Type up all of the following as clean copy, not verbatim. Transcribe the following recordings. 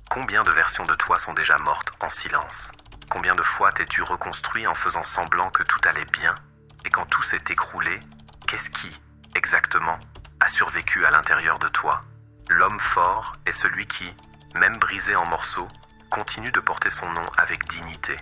Combien de versions de toi sont déjà mortes en silence? Combien de fois t'es-tu reconstruit en faisant semblant que tout allait bien? Et quand tout s'est écroulé, qu'est-ce qui, exactement, a survécu à l'intérieur de toi? L'homme fort est celui qui, même brisé en morceaux, continue de porter son nom avec dignité.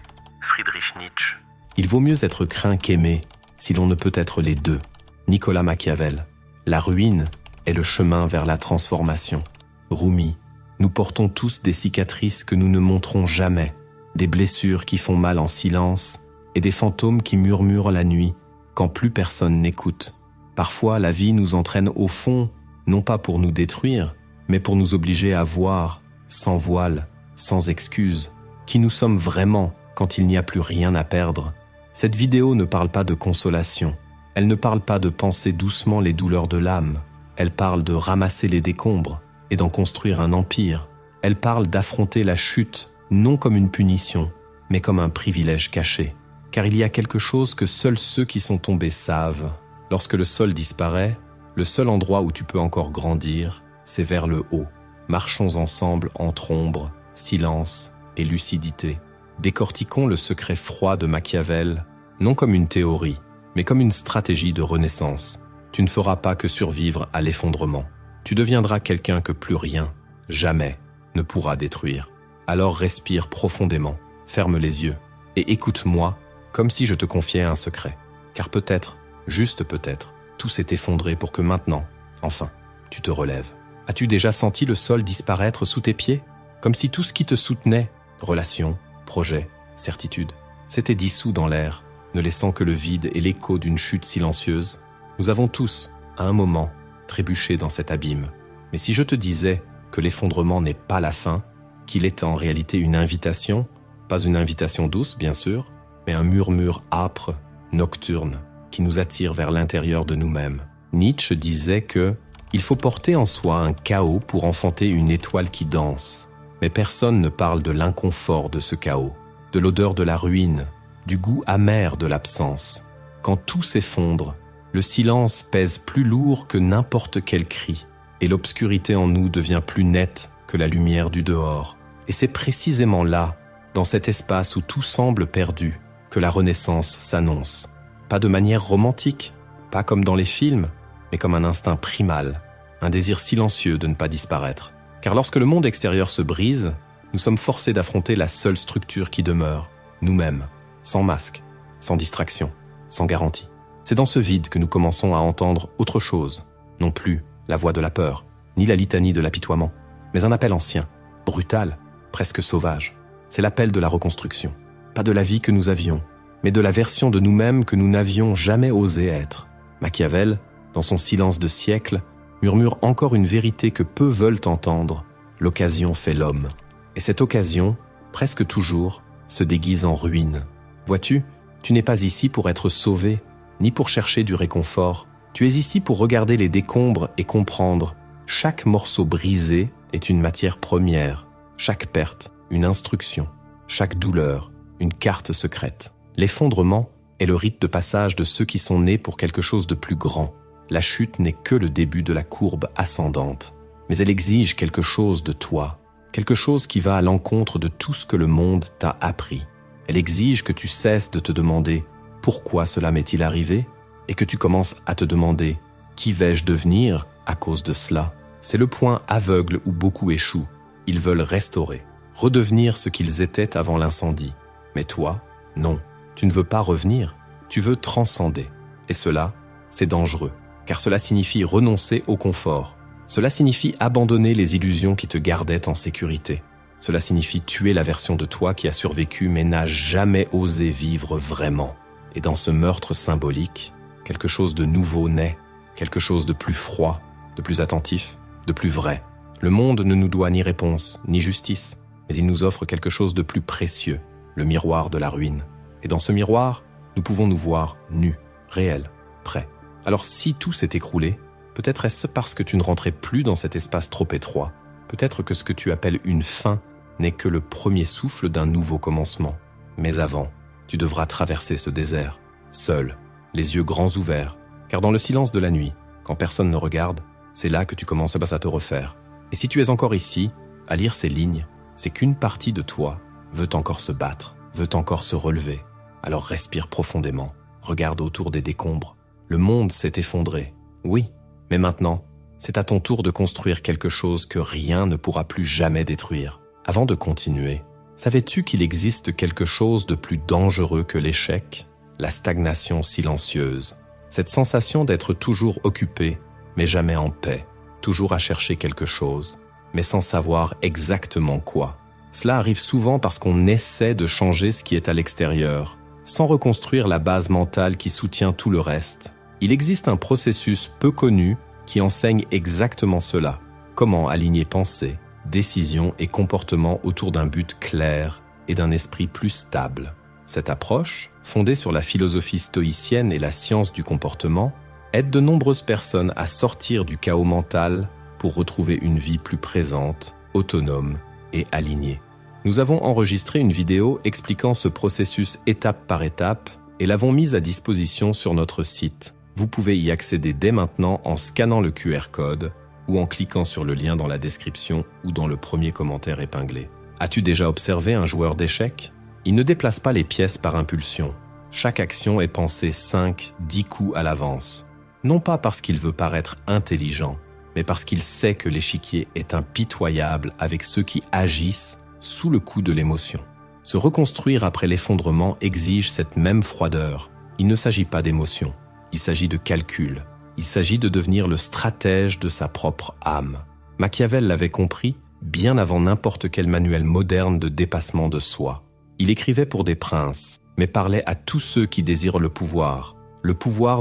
Friedrich Nietzsche. Il vaut mieux être craint qu'aimé, si l'on ne peut être les deux. Nicolas Machiavel. La ruine est le chemin vers la transformation. Rumi. Nous portons tous des cicatrices que nous ne montrons jamais, des blessures qui font mal en silence et des fantômes qui murmurent la nuit quand plus personne n'écoute. Parfois, la vie nous entraîne au fond, non pas pour nous détruire, mais pour nous obliger à voir, sans voile, sans excuse, qui nous sommes vraiment quand il n'y a plus rien à perdre. Cette vidéo ne parle pas de consolation. Elle ne parle pas de penser doucement les douleurs de l'âme. Elle parle de ramasser les décombres et d'en construire un empire. Elle parle d'affronter la chute, non comme une punition, mais comme un privilège caché. Car il y a quelque chose que seuls ceux qui sont tombés savent. Lorsque le sol disparaît, le seul endroit où tu peux encore grandir, c'est vers le haut. Marchons ensemble entre ombre, silence et lucidité. Décortiquons le secret froid de Machiavel, non comme une théorie, mais comme une stratégie de renaissance. Tu ne feras pas que survivre à l'effondrement. Tu deviendras quelqu'un que plus rien, jamais, ne pourra détruire. Alors respire profondément, ferme les yeux et écoute-moi comme si je te confiais un secret. Car peut-être, juste peut-être, tout s'est effondré pour que maintenant, enfin, tu te relèves. As-tu déjà senti le sol disparaître sous tes pieds? Comme si tout ce qui te soutenait, relations, projets, certitudes, s'était dissous dans l'air, ne laissant que le vide et l'écho d'une chute silencieuse. Nous avons tous, à un moment, trébuché dans cet abîme. Mais si je te disais que l'effondrement n'est pas la fin, qu'il est en réalité une invitation, pas une invitation douce, bien sûr, mais un murmure âpre, nocturne, qui nous attire vers l'intérieur de nous-mêmes. Nietzsche disait que il faut porter en soi un chaos pour enfanter une étoile qui danse. Mais personne ne parle de l'inconfort de ce chaos, de l'odeur de la ruine, du goût amer de l'absence. Quand tout s'effondre, le silence pèse plus lourd que n'importe quel cri, et l'obscurité en nous devient plus nette que la lumière du dehors. Et c'est précisément là, dans cet espace où tout semble perdu, que la renaissance s'annonce. Pas de manière romantique, pas comme dans les films, mais comme un instinct primal, un désir silencieux de ne pas disparaître. Car lorsque le monde extérieur se brise, nous sommes forcés d'affronter la seule structure qui demeure, nous-mêmes, sans masque, sans distraction, sans garantie. C'est dans ce vide que nous commençons à entendre autre chose, non plus la voix de la peur, ni la litanie de l'apitoiement, mais un appel ancien, brutal, presque sauvage. C'est l'appel de la reconstruction, pas de la vie que nous avions, mais de la version de nous-mêmes que nous n'avions jamais osé être. Machiavel, dans son silence de siècle, murmure encore une vérité que peu veulent entendre. L'occasion fait l'homme. Et cette occasion, presque toujours, se déguise en ruine. Vois-tu, tu n'es pas ici pour être sauvé, ni pour chercher du réconfort. Tu es ici pour regarder les décombres et comprendre. Chaque morceau brisé est une matière première. Chaque perte, une instruction. Chaque douleur, une carte secrète. L'effondrement est le rite de passage de ceux qui sont nés pour quelque chose de plus grand. La chute n'est que le début de la courbe ascendante. Mais elle exige quelque chose de toi. Quelque chose qui va à l'encontre de tout ce que le monde t'a appris. Elle exige que tu cesses de te demander « Pourquoi cela m'est-il arrivé ?» et que tu commences à te demander « Qui vais-je devenir à cause de cela ?» C'est le point aveugle où beaucoup échouent. Ils veulent restaurer, redevenir ce qu'ils étaient avant l'incendie. Mais toi, non, tu ne veux pas revenir, tu veux transcender. Et cela, c'est dangereux, car cela signifie renoncer au confort. Cela signifie abandonner les illusions qui te gardaient en sécurité. Cela signifie tuer la version de toi qui a survécu mais n'a jamais osé vivre vraiment. Et dans ce meurtre symbolique, quelque chose de nouveau naît, quelque chose de plus froid, de plus attentif, de plus vrai. Le monde ne nous doit ni réponse, ni justice, mais il nous offre quelque chose de plus précieux, le miroir de la ruine. Et dans ce miroir, nous pouvons nous voir nus, réels, prêts. Alors si tout s'est écroulé, peut-être est-ce parce que tu ne rentrais plus dans cet espace trop étroit. Peut-être que ce que tu appelles une fin n'est que le premier souffle d'un nouveau commencement. Mais avant, tu devras traverser ce désert, seul, les yeux grands ouverts, car dans le silence de la nuit, quand personne ne regarde, c'est là que tu commences à te refaire. Et si tu es encore ici, à lire ces lignes, c'est qu'une partie de toi veut encore se battre, veut encore se relever. Alors respire profondément, regarde autour des décombres. Le monde s'est effondré, oui, mais maintenant, c'est à ton tour de construire quelque chose que rien ne pourra plus jamais détruire. Avant de continuer, savais-tu qu'il existe quelque chose de plus dangereux que l'échec? La stagnation silencieuse. Cette sensation d'être toujours occupé, mais jamais en paix, toujours à chercher quelque chose, mais sans savoir exactement quoi. Cela arrive souvent parce qu'on essaie de changer ce qui est à l'extérieur, sans reconstruire la base mentale qui soutient tout le reste. Il existe un processus peu connu qui enseigne exactement cela. Comment aligner pensée, décision et comportement autour d'un but clair et d'un esprit plus stable. Cette approche, fondée sur la philosophie stoïcienne et la science du comportement, aide de nombreuses personnes à sortir du chaos mental pour retrouver une vie plus présente, autonome et alignée. Nous avons enregistré une vidéo expliquant ce processus étape par étape et l'avons mise à disposition sur notre site. Vous pouvez y accéder dès maintenant en scannant le QR code ou en cliquant sur le lien dans la description ou dans le premier commentaire épinglé. As-tu déjà observé un joueur d'échecs? Il ne déplace pas les pièces par impulsion. Chaque action est pensée 5-10 coups à l'avance. Non pas parce qu'il veut paraître intelligent, mais parce qu'il sait que l'échiquier est impitoyable avec ceux qui agissent sous le coup de l'émotion. Se reconstruire après l'effondrement exige cette même froideur. Il ne s'agit pas d'émotion, il s'agit de calcul. Il s'agit de devenir le stratège de sa propre âme. Machiavel l'avait compris bien avant n'importe quel manuel moderne de dépassement de soi. Il écrivait pour des princes, mais parlait à tous ceux qui désirent le pouvoir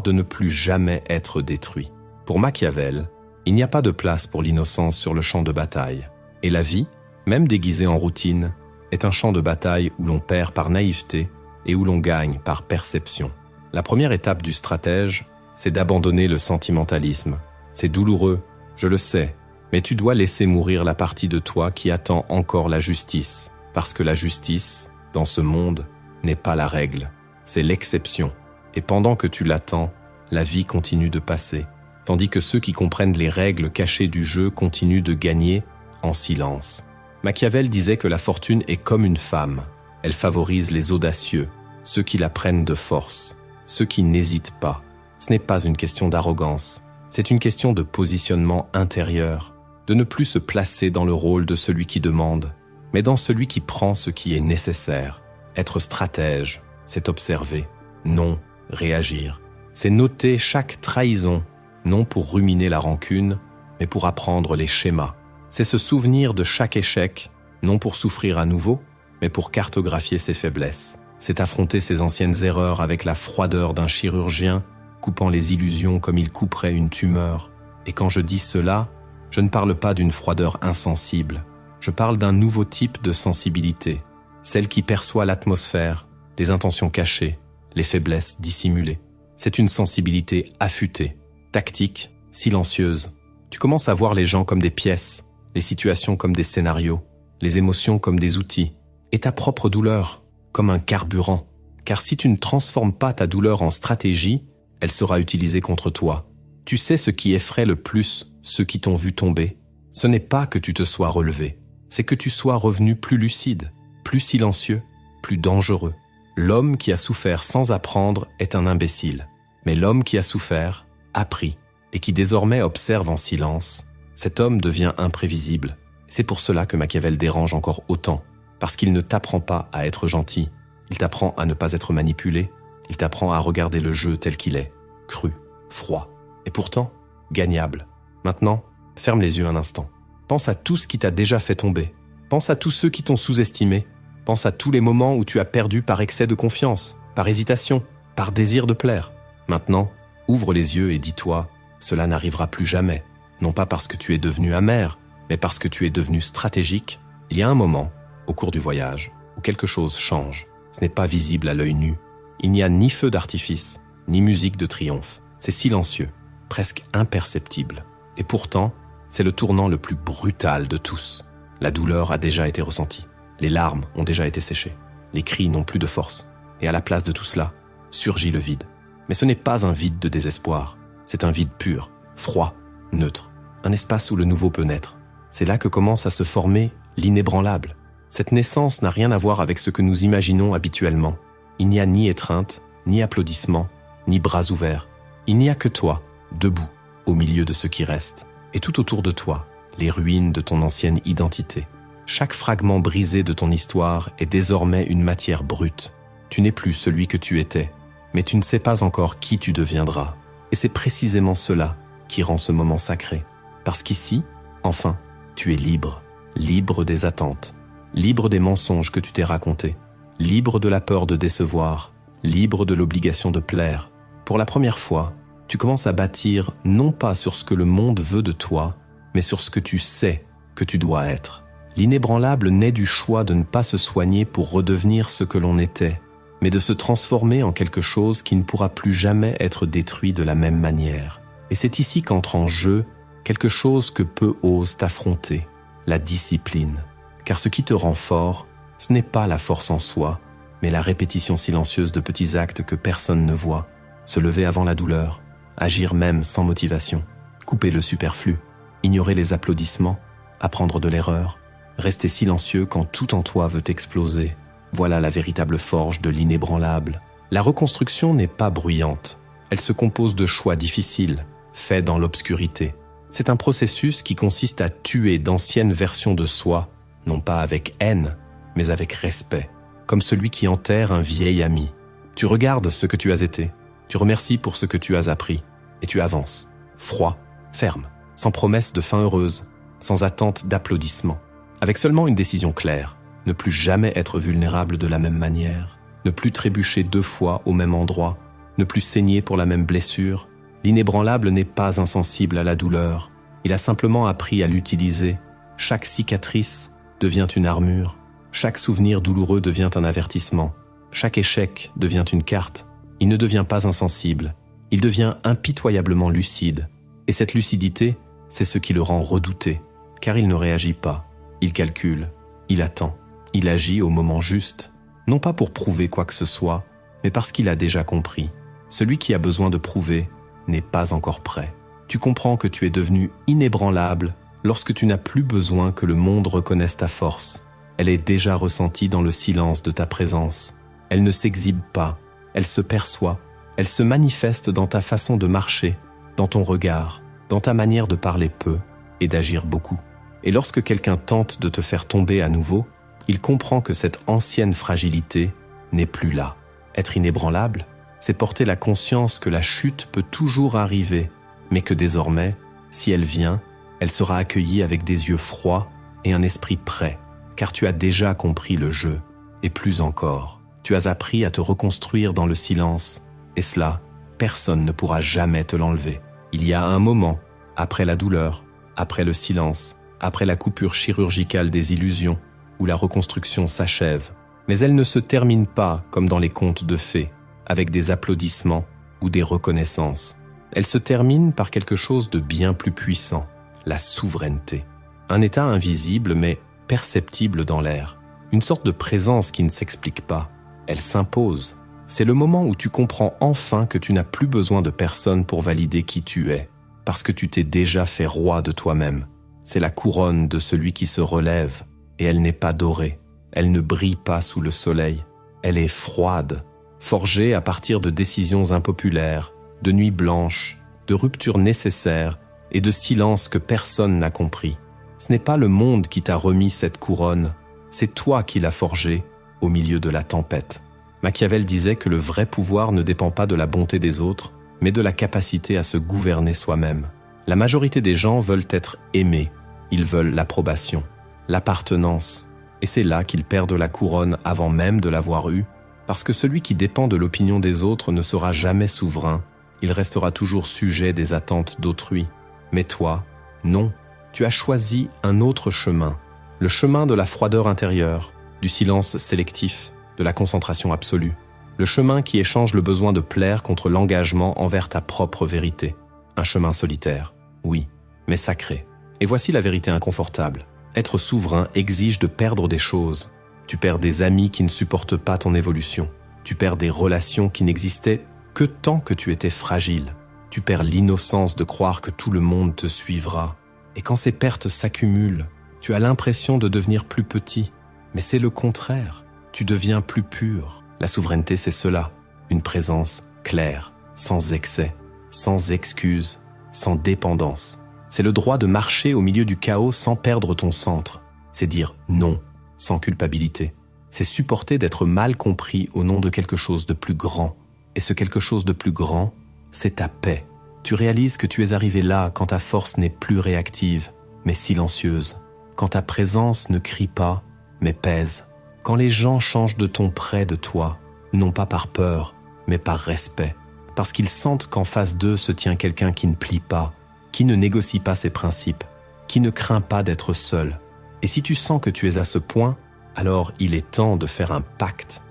de ne plus jamais être détruit. Pour Machiavel, il n'y a pas de place pour l'innocence sur le champ de bataille. Et la vie, même déguisée en routine, est un champ de bataille où l'on perd par naïveté et où l'on gagne par perception. La première étape du stratège, c'est d'abandonner le sentimentalisme. C'est douloureux, je le sais, mais tu dois laisser mourir la partie de toi qui attend encore la justice, parce que la justice, dans ce monde, n'est pas la règle, c'est l'exception. Et pendant que tu l'attends, la vie continue de passer, tandis que ceux qui comprennent les règles cachées du jeu continuent de gagner en silence. Machiavel disait que la fortune est comme une femme. Elle favorise les audacieux, ceux qui la prennent de force, ceux qui n'hésitent pas. Ce n'est pas une question d'arrogance, c'est une question de positionnement intérieur, de ne plus se placer dans le rôle de celui qui demande, mais dans celui qui prend ce qui est nécessaire. Être stratège, c'est observer, non réagir. C'est noter chaque trahison, non pour ruminer la rancune, mais pour apprendre les schémas. C'est se souvenir de chaque échec, non pour souffrir à nouveau, mais pour cartographier ses faiblesses. C'est affronter ses anciennes erreurs avec la froideur d'un chirurgien, coupant les illusions comme il couperait une tumeur. Et quand je dis cela, je ne parle pas d'une froideur insensible. Je parle d'un nouveau type de sensibilité, celle qui perçoit l'atmosphère, les intentions cachées, les faiblesses dissimulées. C'est une sensibilité affûtée, tactique, silencieuse. Tu commences à voir les gens comme des pièces, les situations comme des scénarios, les émotions comme des outils, et ta propre douleur comme un carburant. Car si tu ne transformes pas ta douleur en stratégie, elle sera utilisée contre toi. Tu sais ce qui effraie le plus ceux qui t'ont vu tomber. Ce n'est pas que tu te sois relevé, c'est que tu sois revenu plus lucide, plus silencieux, plus dangereux. L'homme qui a souffert sans apprendre est un imbécile. Mais l'homme qui a souffert, appris, et qui désormais observe en silence, cet homme devient imprévisible. C'est pour cela que Machiavel dérange encore autant, parce qu'il ne t'apprend pas à être gentil, il t'apprend à ne pas être manipulé, il t'apprend à regarder le jeu tel qu'il est, cru, froid, et pourtant gagnable. Maintenant, ferme les yeux un instant. Pense à tout ce qui t'a déjà fait tomber. Pense à tous ceux qui t'ont sous-estimé. Pense à tous les moments où tu as perdu par excès de confiance, par hésitation, par désir de plaire. Maintenant, ouvre les yeux et dis-toi, cela n'arrivera plus jamais. Non pas parce que tu es devenu amer, mais parce que tu es devenu stratégique. Il y a un moment, au cours du voyage, où quelque chose change. Ce n'est pas visible à l'œil nu. Il n'y a ni feu d'artifice, ni musique de triomphe. C'est silencieux, presque imperceptible. Et pourtant, c'est le tournant le plus brutal de tous. La douleur a déjà été ressentie. Les larmes ont déjà été séchées. Les cris n'ont plus de force. Et à la place de tout cela, surgit le vide. Mais ce n'est pas un vide de désespoir. C'est un vide pur, froid, neutre. Un espace où le nouveau peut naître. C'est là que commence à se former l'inébranlable. Cette naissance n'a rien à voir avec ce que nous imaginons habituellement. Il n'y a ni étreinte, ni applaudissements, ni bras ouverts. Il n'y a que toi, debout, au milieu de ce qui reste. Et tout autour de toi, les ruines de ton ancienne identité. Chaque fragment brisé de ton histoire est désormais une matière brute. Tu n'es plus celui que tu étais, mais tu ne sais pas encore qui tu deviendras. Et c'est précisément cela qui rend ce moment sacré. Parce qu'ici, enfin, tu es libre. Libre des attentes. Libre des mensonges que tu t'es racontés. Libre de la peur de décevoir. Libre de l'obligation de plaire. Pour la première fois, tu commences à bâtir non pas sur ce que le monde veut de toi, mais sur ce que tu sais que tu dois être. L'inébranlable naît du choix de ne pas se soigner pour redevenir ce que l'on était, mais de se transformer en quelque chose qui ne pourra plus jamais être détruit de la même manière. Et c'est ici qu'entre en jeu quelque chose que peu osent affronter, la discipline. Car ce qui te rend fort, ce n'est pas la force en soi, mais la répétition silencieuse de petits actes que personne ne voit. Se lever avant la douleur, agir même sans motivation, couper le superflu, ignorer les applaudissements, apprendre de l'erreur, rester silencieux quand tout en toi veut exploser. Voilà la véritable forge de l'inébranlable. La reconstruction n'est pas bruyante. Elle se compose de choix difficiles, faits dans l'obscurité. C'est un processus qui consiste à tuer d'anciennes versions de soi, non pas avec haine, mais avec respect, comme celui qui enterre un vieil ami. Tu regardes ce que tu as été, tu remercies pour ce que tu as appris, et tu avances, froid, ferme, sans promesse de fin heureuse, sans attente d'applaudissements, avec seulement une décision claire, ne plus jamais être vulnérable de la même manière, ne plus trébucher 2 fois au même endroit, ne plus saigner pour la même blessure. L'inébranlable n'est pas insensible à la douleur, il a simplement appris à l'utiliser. Chaque cicatrice devient une armure, chaque souvenir douloureux devient un avertissement, chaque échec devient une carte. Il ne devient pas insensible, il devient impitoyablement lucide. Et cette lucidité, c'est ce qui le rend redouté, car il ne réagit pas, il calcule, il attend, il agit au moment juste, non pas pour prouver quoi que ce soit, mais parce qu'il a déjà compris. Celui qui a besoin de prouver n'est pas encore prêt. Tu comprends que tu es devenu inébranlable lorsque tu n'as plus besoin que le monde reconnaisse ta force. Elle est déjà ressentie dans le silence de ta présence. Elle ne s'exhibe pas, elle se perçoit, elle se manifeste dans ta façon de marcher, dans ton regard, dans ta manière de parler peu et d'agir beaucoup. Et lorsque quelqu'un tente de te faire tomber à nouveau, il comprend que cette ancienne fragilité n'est plus là. Être inébranlable, c'est porter la conscience que la chute peut toujours arriver, mais que désormais, si elle vient, elle sera accueillie avec des yeux froids et un esprit prêt, car tu as déjà compris le jeu, et plus encore, tu as appris à te reconstruire dans le silence, et cela, personne ne pourra jamais te l'enlever. Il y a un moment, après la douleur, après le silence, après la coupure chirurgicale des illusions, où la reconstruction s'achève. Mais elle ne se termine pas comme dans les contes de fées, avec des applaudissements ou des reconnaissances. Elle se termine par quelque chose de bien plus puissant, la souveraineté. Un état invisible mais perceptible dans l'air. Une sorte de présence qui ne s'explique pas. Elle s'impose. C'est le moment où tu comprends enfin que tu n'as plus besoin de personne pour valider qui tu es, parce que tu t'es déjà fait roi de toi-même. C'est la couronne de celui qui se relève, et elle n'est pas dorée. Elle ne brille pas sous le soleil. Elle est froide, forgée à partir de décisions impopulaires, de nuits blanches, de ruptures nécessaires et de silences que personne n'a compris. Ce n'est pas le monde qui t'a remis cette couronne, c'est toi qui l'as forgée au milieu de la tempête. Machiavel disait que le vrai pouvoir ne dépend pas de la bonté des autres, mais de la capacité à se gouverner soi-même. La majorité des gens veulent être aimés, ils veulent l'approbation, l'appartenance, et c'est là qu'ils perdent la couronne avant même de l'avoir eue, parce que celui qui dépend de l'opinion des autres ne sera jamais souverain, il restera toujours sujet des attentes d'autrui. Mais toi, non, tu as choisi un autre chemin, le chemin de la froideur intérieure, du silence sélectif, de la concentration absolue, le chemin qui échange le besoin de plaire contre l'engagement envers ta propre vérité. Un chemin solitaire, oui, mais sacré. Et voici la vérité inconfortable. Être souverain exige de perdre des choses. Tu perds des amis qui ne supportent pas ton évolution. Tu perds des relations qui n'existaient que tant que tu étais fragile. Tu perds l'innocence de croire que tout le monde te suivra. Et quand ces pertes s'accumulent, tu as l'impression de devenir plus petit. Mais c'est le contraire. Tu deviens plus pur. La souveraineté, c'est cela. Une présence claire, sans excès, sans excuse, sans dépendance. C'est le droit de marcher au milieu du chaos sans perdre ton centre. C'est dire non, sans culpabilité. C'est supporter d'être mal compris au nom de quelque chose de plus grand. Et ce quelque chose de plus grand, c'est ta paix. Tu réalises que tu es arrivé là quand ta force n'est plus réactive, mais silencieuse. Quand ta présence ne crie pas, mais pèse. Quand les gens changent de ton près de toi, non pas par peur, mais par respect. Parce qu'ils sentent qu'en face d'eux se tient quelqu'un qui ne plie pas, qui ne négocie pas ses principes, qui ne craint pas d'être seul. Et si tu sens que tu es à ce point, alors il est temps de faire un pacte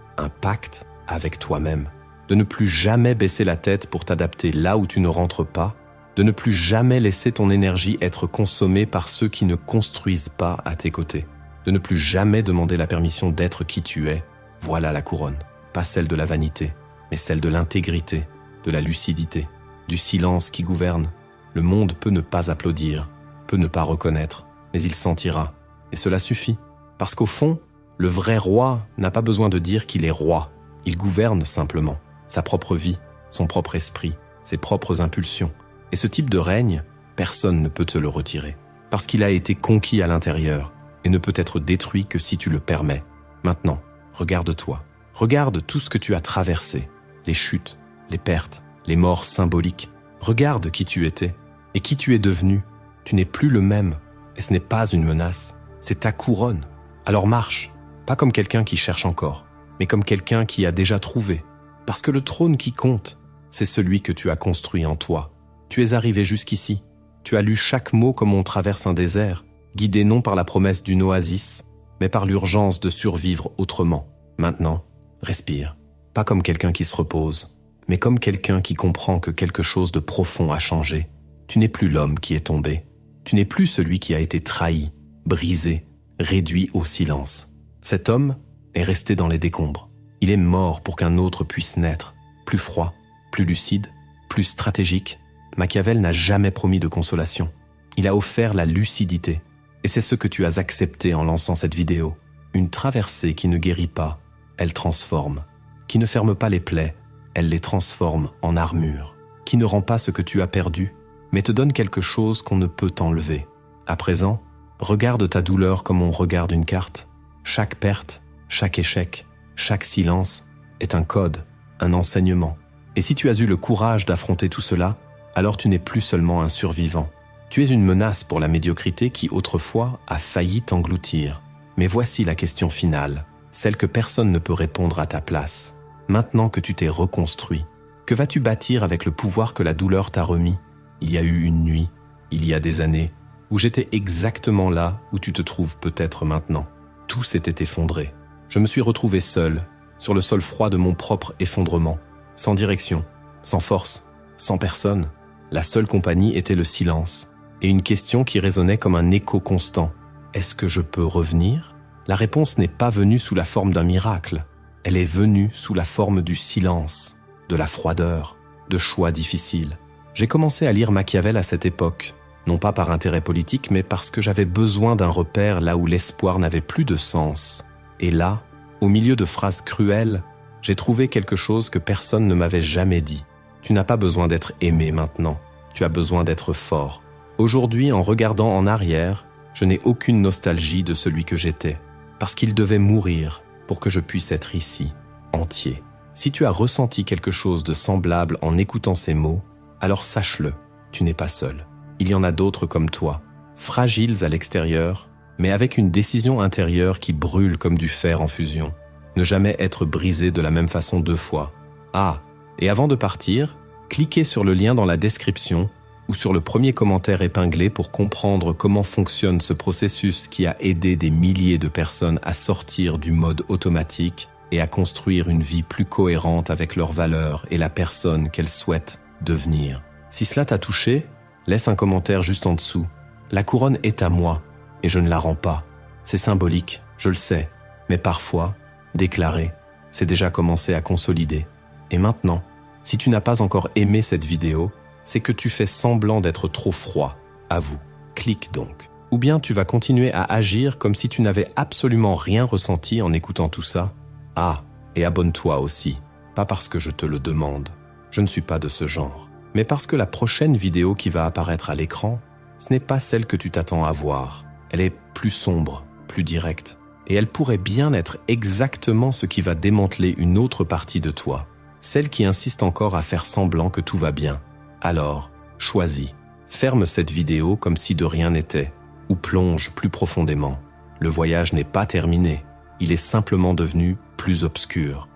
avec toi-même. De ne plus jamais baisser la tête pour t'adapter là où tu ne rentres pas, de ne plus jamais laisser ton énergie être consommée par ceux qui ne construisent pas à tes côtés, de ne plus jamais demander la permission d'être qui tu es. Voilà la couronne, pas celle de la vanité, mais celle de l'intégrité, de la lucidité, du silence qui gouverne. Le monde peut ne pas applaudir, peut ne pas reconnaître, mais il sentira. Et cela suffit, parce qu'au fond, le vrai roi n'a pas besoin de dire qu'il est roi. Il gouverne simplement sa propre vie, son propre esprit, ses propres impulsions. Et ce type de règne, personne ne peut te le retirer, parce qu'il a été conquis à l'intérieur et ne peut être détruit que si tu le permets. Maintenant, regarde-toi. Regarde tout ce que tu as traversé, les chutes, les pertes, les morts symboliques. Regarde qui tu étais et qui tu es devenu. Tu n'es plus le même, et ce n'est pas une menace, c'est ta couronne. Alors marche, pas comme quelqu'un qui cherche encore, mais comme quelqu'un qui a déjà trouvé. Parce que le trône qui compte, c'est celui que tu as construit en toi. Tu es arrivé jusqu'ici. Tu as lu chaque mot comme on traverse un désert, guidé non par la promesse d'une oasis, mais par l'urgence de survivre autrement. Maintenant, respire. Pas comme quelqu'un qui se repose, mais comme quelqu'un qui comprend que quelque chose de profond a changé. Tu n'es plus l'homme qui est tombé. Tu n'es plus celui qui a été trahi, brisé, réduit au silence. Cet homme est resté dans les décombres. Il est mort pour qu'un autre puisse naître, plus froid, plus lucide, plus stratégique. Machiavel n'a jamais promis de consolation. Il a offert la lucidité. Et c'est ce que tu as accepté en lançant cette vidéo. Une traversée qui ne guérit pas, elle transforme. Qui ne ferme pas les plaies, elle les transforme en armure. Qui ne rend pas ce que tu as perdu, mais te donne quelque chose qu'on ne peut t'enlever. À présent, regarde ta douleur comme on regarde une carte. Chaque perte, chaque échec, chaque silence est un code, un enseignement. Et si tu as eu le courage d'affronter tout cela, alors tu n'es plus seulement un survivant. Tu es une menace pour la médiocrité qui autrefois a failli t'engloutir. Mais voici la question finale, celle que personne ne peut répondre à ta place. Maintenant que tu t'es reconstruit, que vas-tu bâtir avec le pouvoir que la douleur t'a remis ? Il y a eu une nuit, il y a des années, où j'étais exactement là où tu te trouves peut-être maintenant. Tout s'était effondré. Je me suis retrouvé seul, sur le sol froid de mon propre effondrement, sans direction, sans force, sans personne. La seule compagnie était le silence, et une question qui résonnait comme un écho constant. Est-ce que je peux revenir ? La réponse n'est pas venue sous la forme d'un miracle. Elle est venue sous la forme du silence, de la froideur, de choix difficiles. J'ai commencé à lire Machiavel à cette époque, non pas par intérêt politique, mais parce que j'avais besoin d'un repère là où l'espoir n'avait plus de sens. Et là, au milieu de phrases cruelles, j'ai trouvé quelque chose que personne ne m'avait jamais dit. Tu n'as pas besoin d'être aimé maintenant, tu as besoin d'être fort. Aujourd'hui, en regardant en arrière, je n'ai aucune nostalgie de celui que j'étais, parce qu'il devait mourir pour que je puisse être ici, entier. Si tu as ressenti quelque chose de semblable en écoutant ces mots, alors sache-le, tu n'es pas seul. Il y en a d'autres comme toi, fragiles à l'extérieur, mais avec une décision intérieure qui brûle comme du fer en fusion. Ne jamais être brisé de la même façon 2 fois. Ah, et avant de partir, cliquez sur le lien dans la description ou sur le premier commentaire épinglé pour comprendre comment fonctionne ce processus qui a aidé des milliers de personnes à sortir du mode automatique et à construire une vie plus cohérente avec leurs valeurs et la personne qu'elles souhaitent devenir. Si cela t'a touché, laisse un commentaire juste en dessous. La couronne est à moi et je ne la rends pas. C'est symbolique, je le sais, mais parfois, déclarer, c'est déjà commencé à consolider. Et maintenant, si tu n'as pas encore aimé cette vidéo, c'est que tu fais semblant d'être trop froid. Avoue, clique donc. Ou bien tu vas continuer à agir comme si tu n'avais absolument rien ressenti en écoutant tout ça? Ah, et abonne-toi aussi. Pas parce que je te le demande. Je ne suis pas de ce genre. Mais parce que la prochaine vidéo qui va apparaître à l'écran, ce n'est pas celle que tu t'attends à voir. Elle est plus sombre, plus directe. Et elle pourrait bien être exactement ce qui va démanteler une autre partie de toi. Celle qui insiste encore à faire semblant que tout va bien. Alors, choisis. Ferme cette vidéo comme si de rien n'était. Ou plonge plus profondément. Le voyage n'est pas terminé. Il est simplement devenu plus obscur.